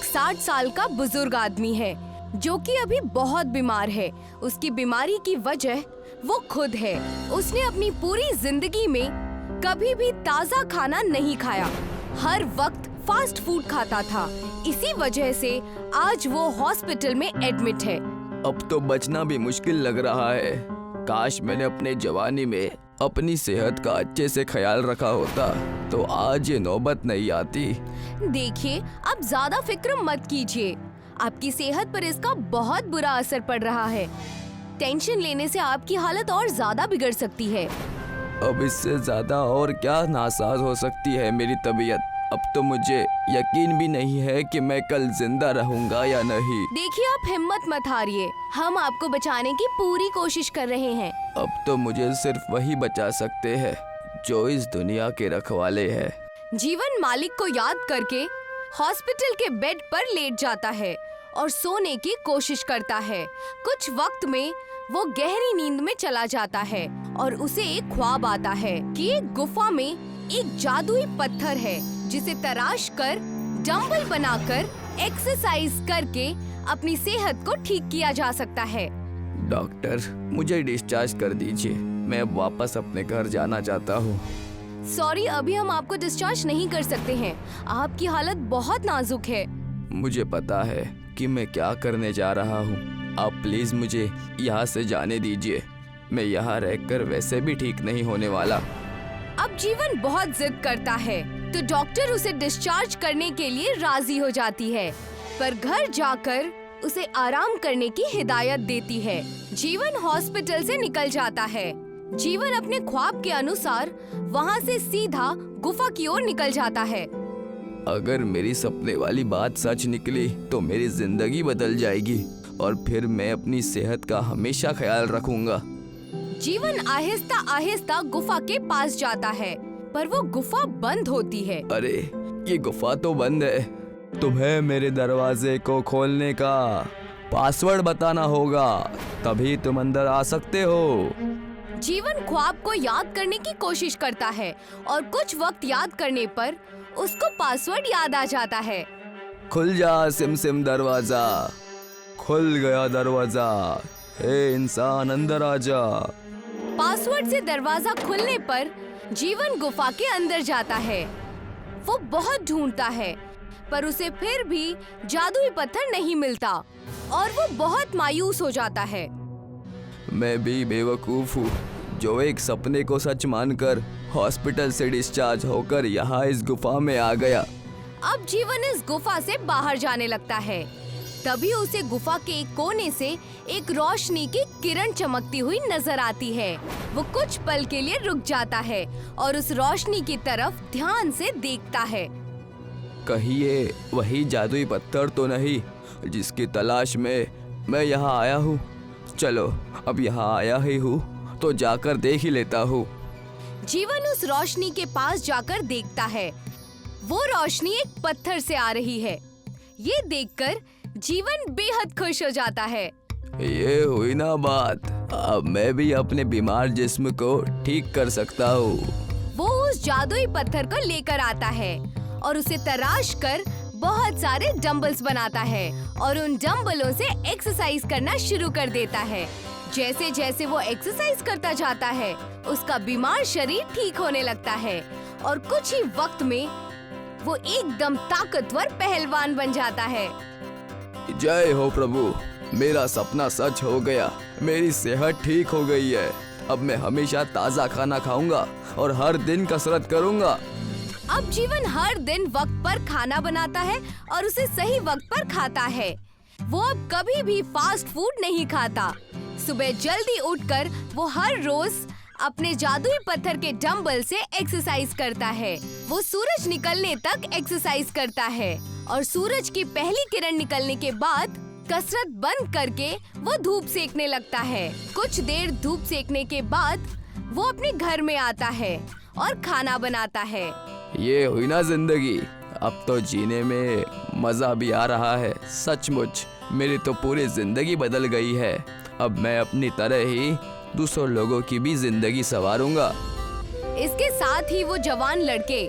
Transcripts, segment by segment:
60 साल का बुजुर्ग आदमी है जो कि अभी बहुत बीमार है। उसकी बीमारी की वजह वो खुद है। उसने अपनी पूरी जिंदगी में कभी भी ताज़ा खाना नहीं खाया, हर वक्त फास्ट फूड खाता था। इसी वजह से आज वो हॉस्पिटल में एडमिट है। अब तो बचना भी मुश्किल लग रहा है। काश मैंने अपने जवानी में अपनी सेहत का अच्छे से ख्याल रखा होता तो आज ये नौबत नहीं आती। देखिए, अब ज्यादा फिक्र मत कीजिए। आपकी सेहत पर इसका बहुत बुरा असर पड़ रहा है। टेंशन लेने से आपकी हालत और ज्यादा बिगड़ सकती है। अब इससे ज्यादा और क्या नासाज हो सकती है मेरी तबीयत। अब तो मुझे यकीन भी नहीं है कि मैं कल जिंदा रहूंगा या नहीं। देखिए, आप हिम्मत मत हारिए। हम आपको बचाने की पूरी कोशिश कर रहे हैं। अब तो मुझे सिर्फ वही बचा सकते हैं जो इस दुनिया के रखवाले हैं। जीवन मालिक को याद करके हॉस्पिटल के बेड पर लेट जाता है और सोने की कोशिश करता है। कुछ वक्त में वो गहरी नींद में चला जाता है और उसे एक ख्वाब आता है कि एक गुफा में एक जादुई पत्थर है जिसे तराश कर डंबल बनाकर एक्सरसाइज करके अपनी सेहत को ठीक किया जा सकता है। डॉक्टर, मुझे डिस्चार्ज कर दीजिए। मैं अब वापस अपने घर जाना चाहता हूँ। सॉरी, अभी हम आपको डिस्चार्ज नहीं कर सकते हैं। आपकी हालत बहुत नाजुक है। मुझे पता है कि मैं क्या करने जा रहा हूँ। आप प्लीज मुझे यहाँ से जाने दीजिए। मैं यहाँ रहकर वैसे भी ठीक नहीं होने वाला। अब जीवन बहुत जिद करता है तो डॉक्टर उसे डिस्चार्ज करने के लिए राजी हो जाती है, पर घर जाकर उसे आराम करने की हिदायत देती है। जीवन हॉस्पिटल से निकल जाता है। जीवन अपने ख्वाब के अनुसार वहाँ से सीधा गुफा की ओर निकल जाता है। अगर मेरी सपने वाली बात सच निकली तो मेरी जिंदगी बदल जाएगी और फिर मैं अपनी सेहत का हमेशा ख्याल रखूंगा। जीवन आहिस्ता आहिस्ता गुफा के पास जाता है, पर वो गुफा बंद होती है। अरे, ये गुफा तो बंद है। तुम्हें मेरे दरवाजे को खोलने का पासवर्ड बताना होगा, तभी तुम अंदर आ सकते हो। जीवन ख्वाब को याद करने की कोशिश करता है और कुछ वक्त याद करने पर उसको पासवर्ड याद आ जाता है। खुल जा सिम सिम दरवाजा। खुल गया दरवाजा। हे इंसान, अंदर आ जा। पासवर्ड से दरवाजा खुलने पर जीवन गुफा के अंदर जाता है। वो बहुत ढूंढता है, पर उसे फिर भी जादुई पत्थर नहीं मिलता और वो बहुत मायूस हो जाता है। मैं भी बेवकूफ हूँ जो एक सपने को सच मानकर हॉस्पिटल से डिस्चार्ज होकर यहाँ इस गुफा में आ गया। अब जीवन इस गुफा से बाहर जाने लगता है। तभी उसे गुफा के एक कोने से एक रोशनी की किरण चमकती हुई नजर आती है। वो कुछ पल के लिए रुक जाता है और उस रोशनी की तरफ ध्यान से देखता है। कहीं ये वही जादुई पत्थर तो नहीं जिसकी तलाश में मैं यहाँ आया हूँ। चलो, अब यहाँ आया ही हूँ तो जाकर देख ही लेता हूँ। जीवन उस रोशनी के पास जाकर देखता है। वो रोशनी एक पत्थर से आ रही है। ये देखकर जीवन बेहद खुश हो जाता है। ये हुई ना बात। अब मैं भी अपने बीमार जिस्म को ठीक कर सकता हूँ। वो उस जादुई पत्थर को लेकर आता है और उसे तराश कर बहुत सारे डंबल्स बनाता है और उन डंबलों से एक्सरसाइज करना शुरू कर देता है। जैसे जैसे वो एक्सरसाइज करता जाता है, उसका बीमार शरीर ठीक होने लगता है और कुछ ही वक्त में वो एकदम ताकतवर पहलवान बन जाता है। जय हो प्रभु, मेरा सपना सच हो गया। मेरी सेहत ठीक हो गई है। अब मैं हमेशा ताज़ा खाना खाऊंगा और हर दिन कसरत करूंगा। अब जीवन हर दिन वक्त पर खाना बनाता है और उसे सही वक्त पर खाता है। वो अब कभी भी फास्ट फूड नहीं खाता। सुबह जल्दी उठकर वो हर रोज अपने जादुई पत्थर के डंबल से एक्सरसाइज करता है। वो सूरज निकलने तक एक्सरसाइज करता है और सूरज की पहली किरण निकलने के बाद कसरत बंद करके वो धूप सेकने लगता है। कुछ देर धूप सेकने के बाद वो अपने घर में आता है और खाना बनाता है। ये हुई ना जिंदगी। अब तो जीने में मजा भी आ रहा है। सचमुच मेरी तो पूरी जिंदगी बदल गई है। अब मैं अपनी तरह ही दूसरों लोगों की भी जिंदगी संवारूंगा। इसके साथ ही वो जवान लड़के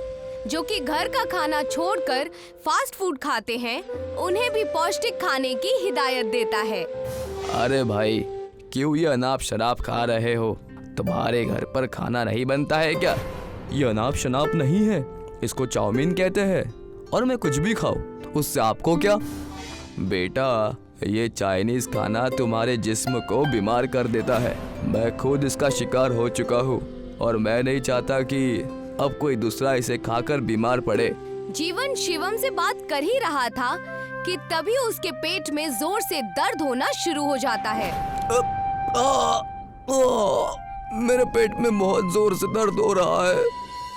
जो कि घर का खाना छोड़कर फास्ट फूड खाते हैं, उन्हें भी पौष्टिक खाने की हिदायत देता है। अरे भाई, क्यों ये अनाप शराब खा रहे हो? तुम्हारे घर पर खाना नहीं बनता है क्या? ये अनाप शनाप नहीं है, इसको चाउमीन कहते हैं। और मैं कुछ भी खाऊं उससे आपको क्या? बेटा, ये चाइनीज खाना तुम्हारे जिस्म को बीमार कर देता है। मैं खुद इसका शिकार हो चुका हूँ और मैं नहीं चाहता कि अब कोई दूसरा इसे खाकर बीमार पड़े। जीवन शिवम से बात कर ही रहा था कि तभी उसके पेट में जोर से दर्द होना शुरू हो जाता है। मेरे पेट में बहुत जोर से दर्द हो रहा है।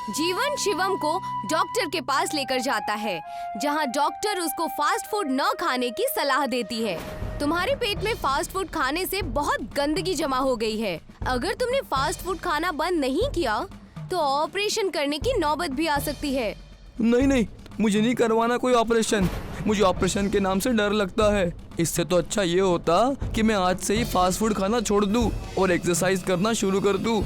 जीवन शिवम को डॉक्टर के पास लेकर जाता है, जहां डॉक्टर उसको फास्ट फूड न खाने की सलाह देती है। तुम्हारे पेट में फास्ट फूड खाने से बहुत गंदगी जमा हो गई है। अगर तुमने फास्ट फूड खाना बंद नहीं किया तो ऑपरेशन करने की नौबत भी आ सकती है। नहीं, मुझे नहीं करवाना कोई ऑपरेशन। मुझे ऑपरेशन के नाम से डर लगता है। इससे तो अच्छा ये होता कि मैं आज से ही फास्ट फूड खाना छोड़ दूं और एक्सरसाइज करना शुरू कर दूं।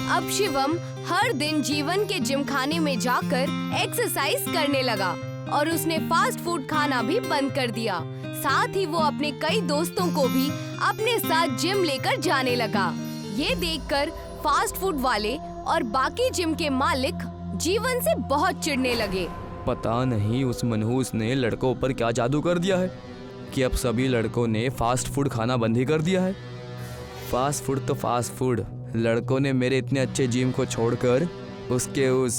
अब शिवम हर दिन जीवन के जिम खाने में जाकर एक्सरसाइज करने लगा और उसने फास्ट फूड खाना भी बंद कर दिया। साथ ही वो अपने कई दोस्तों को भी अपने साथ जिम लेकर जाने लगा। ये देखकर फास्ट फूड वाले और बाकी जिम के मालिक जीवन से बहुत चिढ़ने लगे। पता नहीं उस मनहूस ने लड़कों पर क्या जादू कर दिया है कि अब सभी लड़कों ने फास्ट फूड खाना बंद ही कर दिया है। फास्ट फूड तो फास्ट फूड। लड़कों ने मेरे इतने अच्छे जिम को छोड़कर उसके उस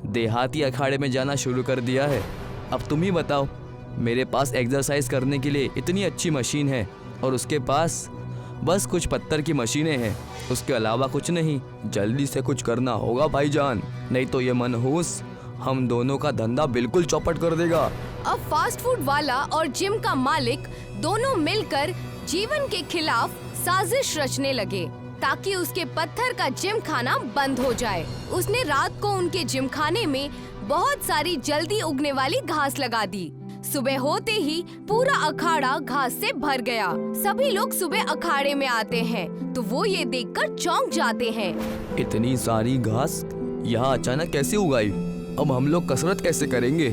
देहाती अखाड़े में जाना शुरू कर दिया है। अब तुम ही बताओ, मेरे पास एक्सरसाइज करने के लिए इतनी अच्छी मशीन है और उसके पास बस कुछ पत्थर की मशीनें हैं, उसके अलावा कुछ नहीं। जल्दी से कुछ करना होगा भाईजान, नहीं तो ये मनहूस हम दोनों का धंधा बिल्कुल चौपट कर देगा। अब फास्ट फूड वाला और जिम का मालिक दोनों मिलकर जीवन के खिलाफ साजिश रचने लगे ताकि उसके पत्थर का जिम खाना बंद हो जाए। उसने रात को उनके जिम खाने में बहुत सारी जल्दी उगने वाली घास लगा दी। सुबह होते ही पूरा अखाड़ा घास से भर गया। सभी लोग सुबह अखाड़े में आते हैं तो वो ये देखकर चौंक जाते हैं। इतनी सारी घास यहाँ अचानक कैसे उगाई? अब हम लोग कसरत कैसे करेंगे?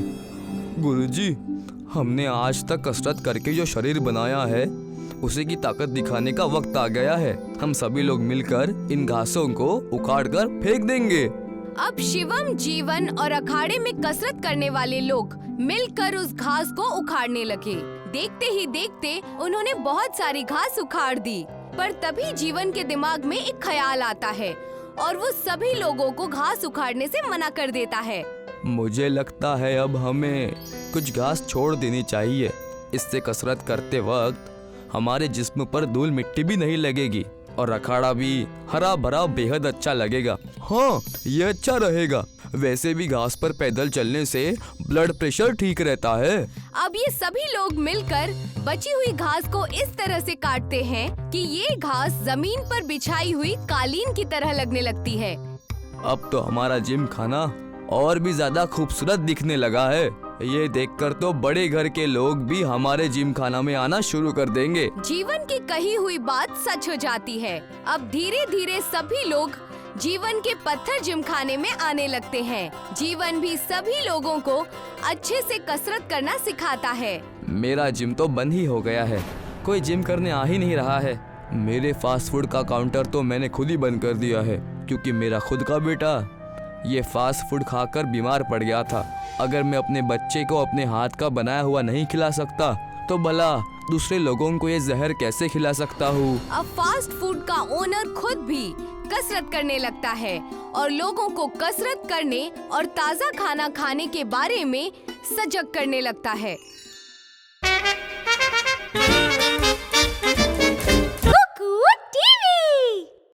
गुरुजी, हमने आज तक कसरत करके जो शरीर बनाया है उसी की ताकत दिखाने का वक्त आ गया है। हम सभी लोग मिलकर इन घासों को उखाड़ कर फेंक देंगे। अब शिवम, जीवन और अखाड़े में कसरत करने वाले लोग मिलकर उस घास को उखाड़ने लगे। देखते ही देखते उन्होंने बहुत सारी घास उखाड़ दी। पर तभी जीवन के दिमाग में एक ख्याल आता है और वो सभी लोगों को घास उखाड़ने से मना कर देता है। मुझे लगता है अब हमें कुछ घास छोड़ देनी चाहिए। इससे कसरत करते वक्त हमारे जिस्म पर धूल मिट्टी भी नहीं लगेगी और अखाड़ा भी हरा भरा बेहद अच्छा लगेगा। हाँ, ये अच्छा रहेगा। वैसे भी घास पर पैदल चलने से ब्लड प्रेशर ठीक रहता है। अब ये सभी लोग मिलकर बची हुई घास को इस तरह से काटते हैं कि ये घास जमीन पर बिछाई हुई कालीन की तरह लगने लगती है। अब तो हमारा जिम खाना और भी ज्यादा खूबसूरत दिखने लगा है। ये देखकर तो बड़े घर के लोग भी हमारे जिम खाना में आना शुरू कर देंगे। जीवन की कही हुई बात सच हो जाती है। अब धीरे धीरे सभी लोग जीवन के पत्थर जिम खाने में आने लगते हैं। जीवन भी सभी लोगों को अच्छे से कसरत करना सिखाता है। मेरा जिम तो बंद ही हो गया है, कोई जिम करने आ ही नहीं रहा है। मेरे फास्ट फूड का काउंटर तो मैंने खुद ही बंद कर दिया है क्योंकि मेरा खुद का बेटा ये फास्ट फूड खाकर बीमार पड़ गया था। अगर मैं अपने बच्चे को अपने हाथ का बनाया हुआ नहीं खिला सकता तो भला दूसरे लोगों को ये जहर कैसे खिला सकता हूँ। अब फास्ट फूड का ओनर खुद भी कसरत करने लगता है और लोगों को कसरत करने और ताज़ा खाना खाने के बारे में सजग करने लगता है।